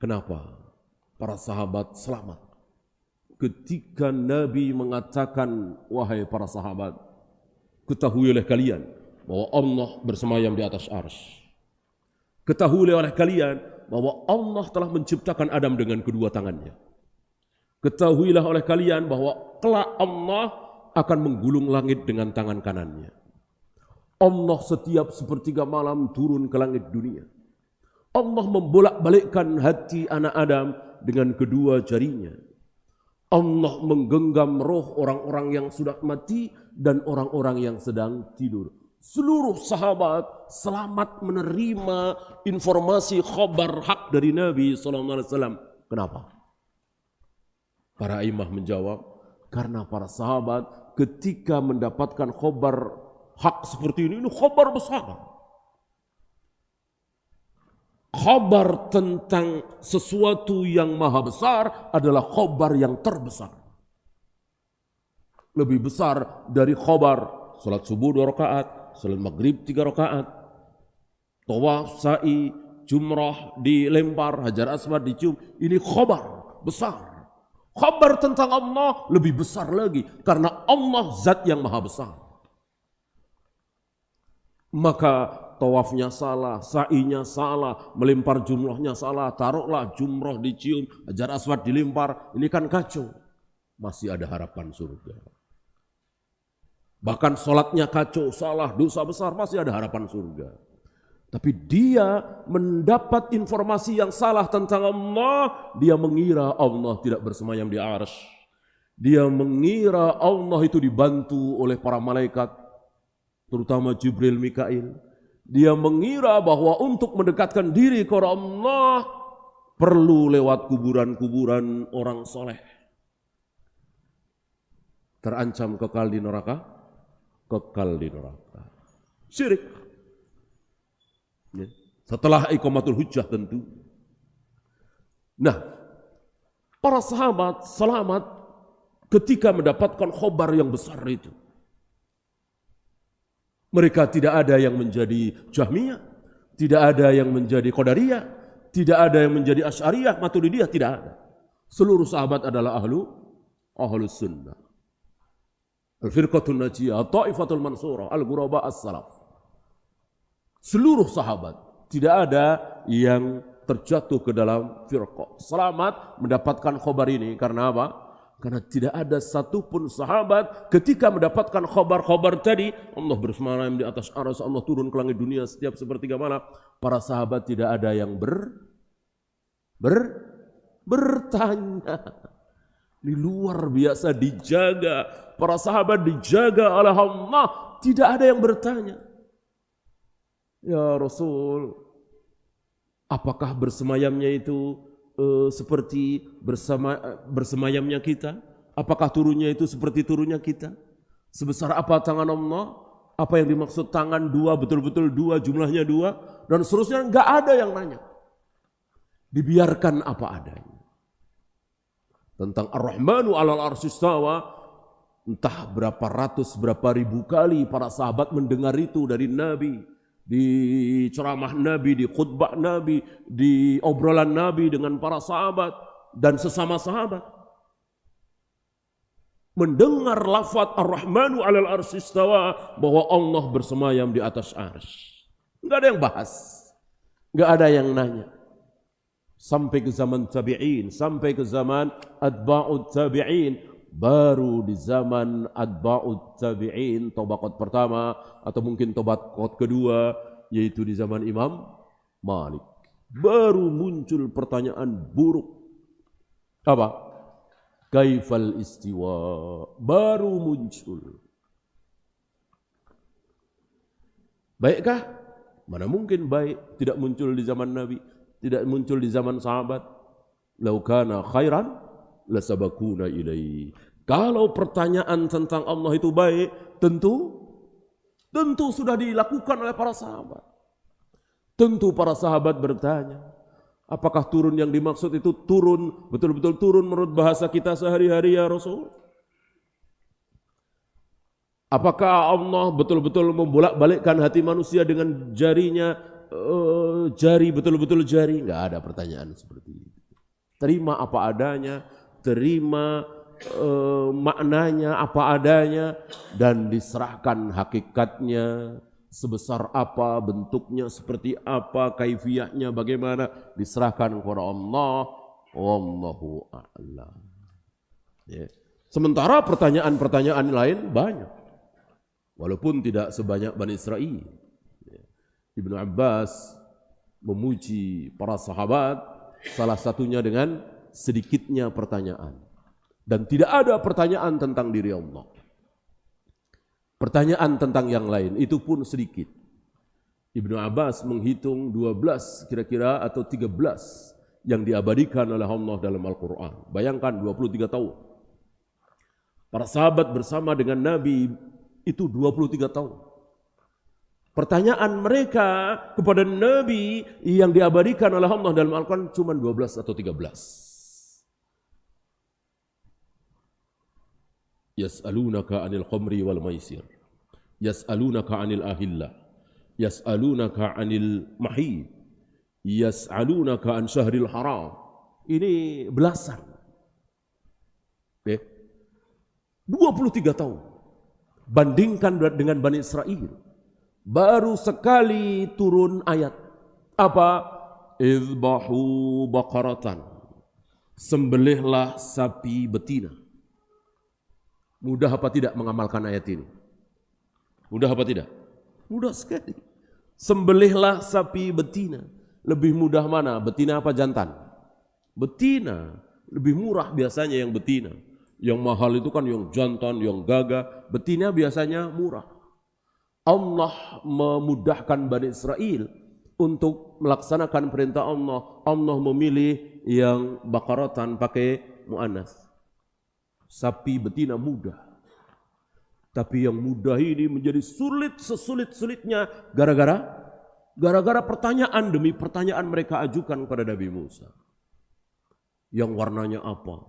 Kenapa para sahabat selamat? Ketika Nabi mengatakan, wahai para sahabat, ketahui oleh kalian bahwa Allah bersemayam di atas arsy. Ketahui oleh kalian bahwa Allah telah menciptakan Adam dengan kedua tangannya. Ketahuilah oleh kalian bahwa kelak Allah akan menggulung langit dengan tangan kanannya. Allah setiap sepertiga malam turun ke langit dunia. Allah membolak-balikkan hati anak Adam dengan kedua jarinya. Allah menggenggam roh orang-orang yang sudah mati dan orang-orang yang sedang tidur. Seluruh sahabat selamat menerima informasi khabar hak dari Nabi SAW. Kenapa? Para imam menjawab, karena para sahabat ketika mendapatkan khabar hak seperti ini khabar besar. Khabar tentang sesuatu yang maha besar adalah khabar yang terbesar. Lebih besar dari khabar salat subuh 2 rakaat, salat maghrib 3 rakaat, tawaf, sa'i, jumrah dilempar, hajar aswad dicium. Ini khabar besar. Khabar tentang Allah lebih besar lagi karena Allah zat yang maha besar. Maka tawafnya salah, sa'inya salah, melempar jumrahnya salah, taruhlah jumrah dicium, hajar aswad dilempar, ini kan kacau. Masih ada harapan surga. Bahkan sholatnya kacau, salah, dosa besar, masih ada harapan surga. Tapi dia mendapat informasi yang salah tentang Allah, dia mengira Allah tidak bersemayam di arsy. Dia mengira Allah itu dibantu oleh para malaikat, terutama Jibril, Mikail. Dia mengira bahwa untuk mendekatkan diri kepada Allah perlu lewat kuburan-kuburan orang soleh. Terancam kekal di neraka, kekal di neraka. Syirik. Setelah iqamatul hujjah tentu. Nah, para sahabat selamat ketika mendapatkan khobar yang besar itu. Mereka tidak ada yang menjadi Jahmiyah, tidak ada yang menjadi Qadariyah, tidak ada yang menjadi Asy'ariyah, Maturidiyah, tidak ada. Seluruh sahabat adalah ahlus sunnah. Al-firqatul najiyah, ta'ifatul mansurah, al-ghuraba as-salaf. Seluruh sahabat, tidak ada yang terjatuh ke dalam firqah. Selamat mendapatkan khabar ini karena apa? Karena tidak ada satupun sahabat ketika mendapatkan khabar-khabar tadi, Allah bersemayam di atas arsy, Allah turun ke langit dunia setiap sepertiga malam. Para sahabat tidak ada yang bertanya. Ini luar biasa dijaga. Para sahabat dijaga oleh Allah. Tidak ada yang bertanya. Ya Rasul, apakah bersemayamnya itu seperti bersemayamnya kita? Apakah turunnya itu seperti turunnya kita? Sebesar apa tangan Allah? Apa yang dimaksud tangan dua, betul-betul dua, jumlahnya dua? Dan seterusnya, enggak ada yang nanya. Dibiarkan apa adanya. Tentang Ar-Rahmanu 'alal arsy istawa, entah berapa ratus, berapa ribu kali para sahabat mendengar itu dari Nabi. Di ceramah Nabi, di khutbah Nabi, di obrolan Nabi dengan para sahabat dan sesama sahabat. Mendengar lafaz Ar-Rahmanu 'alal arsy istawa, bahwa Allah bersemayam di atas arsy. Enggak ada yang bahas. Enggak ada yang nanya. Sampai ke zaman tabi'in, sampai ke zaman atba'ut tabi'in. Baru di zaman atba'ut tabi'in, tabaqat pertama atau mungkin tabaqat kedua, yaitu di zaman Imam Malik, baru muncul pertanyaan buruk. Apa? Kaifal istiwa? Baru muncul. Baikkah? Mana mungkin baik tidak muncul di zaman Nabi, tidak muncul di zaman sahabat. Lau kana khairan lasabakuna ilaihi. Kalau pertanyaan tentang Allah itu baik, tentu sudah dilakukan oleh para sahabat. Tentu para sahabat bertanya, apakah turun yang dimaksud itu turun, betul-betul turun menurut bahasa kita sehari-hari ya Rasul? Apakah Allah betul-betul membolak-balikkan hati manusia dengan jarinya jari betul-betul jari, nggak ada pertanyaan seperti itu. Terima apa adanya, terima maknanya apa adanya, dan diserahkan hakikatnya sebesar apa, bentuknya seperti apa, kaifiyahnya bagaimana, diserahkan kepada Allah. Wallahu a'lam. Ya. Sementara pertanyaan-pertanyaan lain banyak, walaupun tidak sebanyak Bani Israel. Ibnu Abbas memuji para sahabat, salah satunya dengan sedikitnya pertanyaan. Dan tidak ada pertanyaan tentang diri Allah. Pertanyaan tentang yang lain itu pun sedikit. Ibnu Abbas menghitung 12 kira-kira atau 13 yang diabadikan oleh Allah dalam Al-Quran. Bayangkan 23 tahun. Para sahabat bersama dengan Nabi itu 23 tahun. Pertanyaan mereka kepada Nabi yang diabadikan oleh Allah dalam Al-Quran cuma 12 atau 13. Yas'alunaka 'anil khamri wal maisir. Yas'alunaka 'anil ahillah. Yas'alunaka 'anil mahid. Yas'alunaka 'an syahril haram. Ini belasan. Okay. 23 tahun. Bandingkan dengan Bani Israel. Baru sekali turun ayat. Apa? Izbahu baqaratan. Sembelihlah sapi betina. Mudah apa tidak mengamalkan ayat ini? Mudah apa tidak? Mudah sekali. Sembelihlah sapi betina. Lebih mudah mana? Betina apa jantan? Betina. Lebih murah biasanya yang betina. Yang mahal itu kan yang jantan, yang gagah. Betina biasanya murah. Allah memudahkan Bani Israel untuk melaksanakan perintah Allah. Allah memilih yang bakaratan pakai mu'anas. Sapi betina mudah. Tapi yang mudah ini menjadi sulit sesulit-sulitnya gara-gara pertanyaan demi pertanyaan mereka ajukan kepada Nabi Musa. Yang warnanya apa?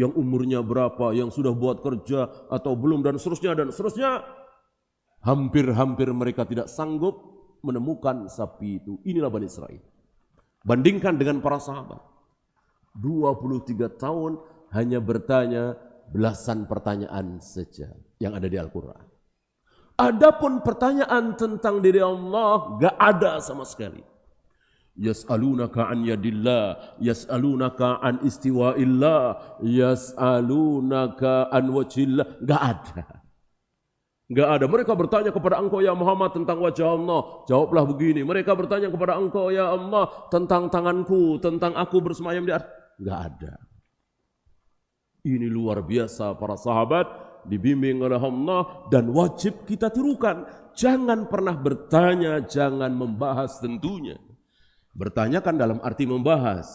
Yang umurnya berapa? Yang sudah buat kerja atau belum dan seterusnya. Hampir-hampir mereka tidak sanggup menemukan sapi itu. Inilah Bani Israel. Bandingkan dengan para sahabat. 23 tahun hanya bertanya belasan pertanyaan saja yang ada di Al-Quran. Adapun pertanyaan tentang diri Allah gak ada sama sekali. Yas'alunaka an yadillah, yas'alunaka an istiwa'illah, yas'alunaka an wajhillah. Gak ada. Gak ada. Mereka bertanya kepada engkau ya Muhammad tentang wajah Allah. Jawablah begini. Mereka bertanya kepada engkau ya Allah tentang tanganku, tentang aku bersemayam di atas. Gak ada. Ini luar biasa para sahabat dibimbing oleh Allah dan wajib kita tirukan. Jangan pernah bertanya, jangan membahas tentunya. Bertanya kan dalam arti membahas.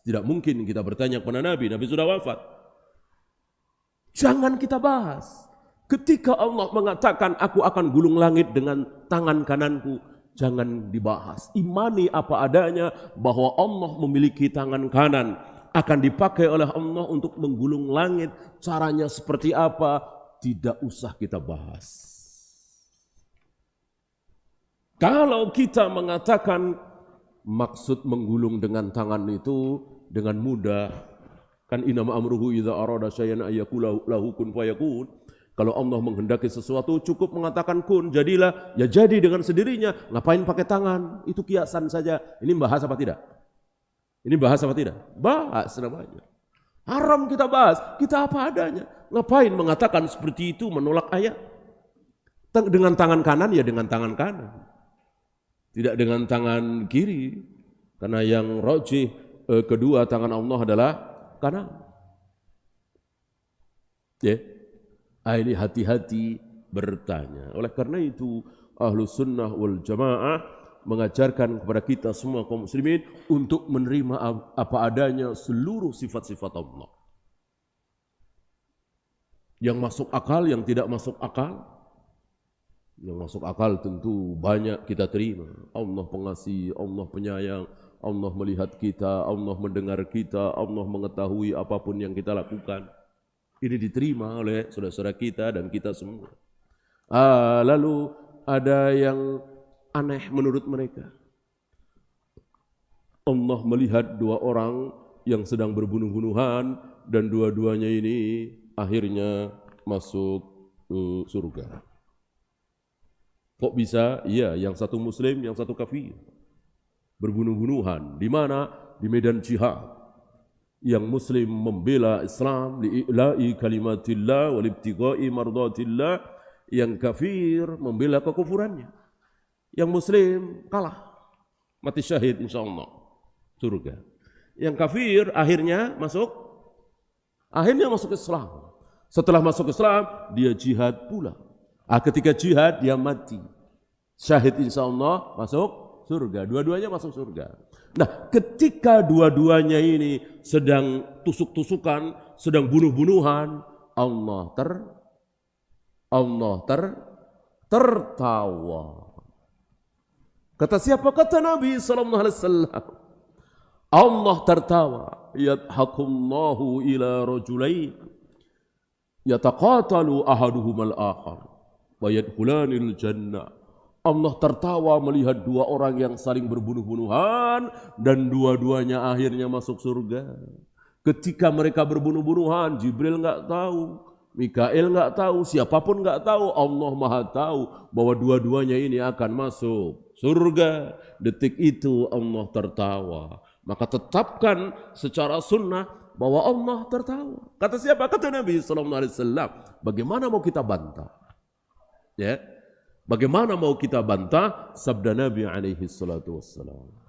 Tidak mungkin kita bertanya kepada Nabi, Nabi sudah wafat. Jangan kita bahas. Ketika Allah mengatakan aku akan gulung langit dengan tangan kananku, jangan dibahas. Imani apa adanya bahwa Allah memiliki tangan kanan. Akan dipakai oleh Allah untuk menggulung langit. Caranya seperti apa? Tidak usah kita bahas. Kalau kita mengatakan maksud menggulung dengan tangan itu dengan mudah, kan innama amruhu idza arada syai'an ayyakula lahu kun fayakun. Kalau Allah menghendaki sesuatu cukup mengatakan kun, jadilah, ya jadi dengan sendirinya. Ngapain pakai tangan? Itu kiasan saja. Ini bahas apa tidak? Ini bahas apa tidak? Bahas namanya. Haram kita bahas, kita apa adanya. Ngapain mengatakan seperti itu, menolak ayat? Dengan tangan kanan ya dengan tangan kanan. Tidak dengan tangan kiri. Karena yang rajih kedua tangan Allah adalah kanan. Ya. Ini hati-hati bertanya. Oleh karena itu Ahlus Sunnah wal Jamaah mengajarkan kepada kita semua kaum muslimin untuk menerima apa adanya seluruh sifat-sifat Allah. Yang masuk akal, yang tidak masuk akal. Yang masuk akal tentu banyak kita terima. Allah pengasih, Allah penyayang, Allah melihat kita, Allah mendengar kita, Allah mengetahui apapun yang kita lakukan. Ini diterima oleh saudara-saudara kita dan kita semua. Lalu ada yang aneh menurut mereka. Allah melihat dua orang yang sedang berbunuh-bunuhan dan dua-duanya ini akhirnya masuk surga. Kok bisa? Iya, yang satu muslim, yang satu kafir. Berbunuh-bunuhan. Di mana? Di medan jihad. Yang muslim membela Islam li'i'la'i kalimatillah walibtigha'i mardatillah. Yang kafir membela kekufurannya. Yang muslim kalah. Mati syahid insyaallah. Surga. Yang kafir akhirnya masuk Islam. Setelah masuk Islam, dia jihad pula. Ketika jihad, dia mati. Syahid insyaallah masuk surga. Dua-duanya masuk surga. Nah, ketika dua-duanya ini sedang tusuk-tusukan, sedang bunuh-bunuhan, Allah tertawa. Kata siapa? Kata Nabi SAW. Allah tertawa. Yadhakumullahu ila rajulain yataqatalu ahaduhumal akhar wa yadkhulanil jannah. Allah tertawa melihat dua orang yang saling berbunuh-bunuhan dan dua-duanya akhirnya masuk surga. Ketika mereka berbunuh-bunuhan, Jibril enggak tahu, Mikail enggak tahu, siapapun enggak tahu, Allah Maha tahu bahwa dua-duanya ini akan masuk surga. Detik itu Allah tertawa. Maka tetapkan secara sunnah bahwa Allah tertawa. Kata siapa? Kata Nabi SAW. Bagaimana mau kita bantah? Ya, bagaimana mau kita bantah sabda Nabi alaihi salatu wassalam?